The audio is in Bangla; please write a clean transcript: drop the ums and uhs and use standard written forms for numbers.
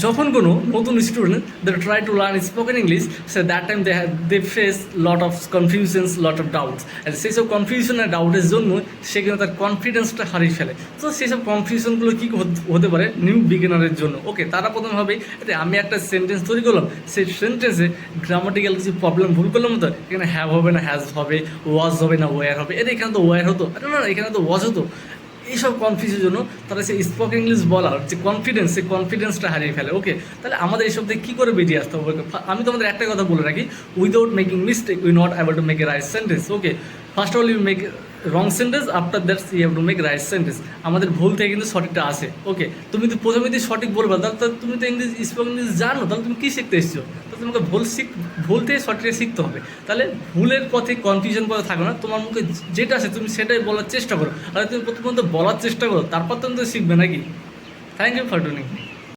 যখন কোনো নতুন student they try to learn spoken English, সে that time they face lot of confusions, lot of doubts, and সেই সব কনফিউশন আর ডাউটের জন্য সে কিন্তু তার কনফিডেন্সটা হারিয়ে ফেলে। তো সেই সব কনফিউশনগুলো কী হতে পারে নিউ বিগিনারের জন্য? ওকে, তারা প্রথমে ভাবে আমি একটা সেন্টেন্স তৈরি করলাম, সেই সেন্টেন্সে গ্রামাটিক্যাল কিছু প্রবলেম ভুল করলাম, তো এখানে হ্যাভ হবে না হ্যাজ হবে, ওয়াজ হবে না ওয়ার হবে, এখানে তো ওয়ার হতো, না এখানে তো ওয়াজ হতো। এইসব কনফিউজের জন্য তারা সেই স্পোকেন ইংলিশ বলার যে কনফিডেন্স, সেই কনফিডেন্সটা হারিয়ে ফেলে। ওকে, তাহলে আমাদের এইসব থেকে কী করে বেরিয়ে আসতে হবে? আমি তোমাদের একটা কথা বলে রাখি, without making mistake we not able to make a right sentence. Okay, first of all you make wrong sentence, after that's you have to make right sentence. আমাদের ভুল থেকে কিন্তু সঠিকটা আসে। ওকে, তুমি তো প্রথমে যদি সঠিক বলবা, তাহলে তুমি তো ইংলিশ স্পোকেন ইংলিশ জানো, তাহলে তুমি কী শিখতে এসছো? তো তোমাকে ভুল থেকে সঠিকটা শিখতে হবে। তাহলে ভুলের পথে কনফিউশন পথে থাকো না, তোমার মুখে যেটা আছে তুমি সেটাই বলার চেষ্টা করো। আর তুমি প্রথমত বলার চেষ্টা করো, তারপর তুমি তো শিখবে নাকি। Thank you for tuning.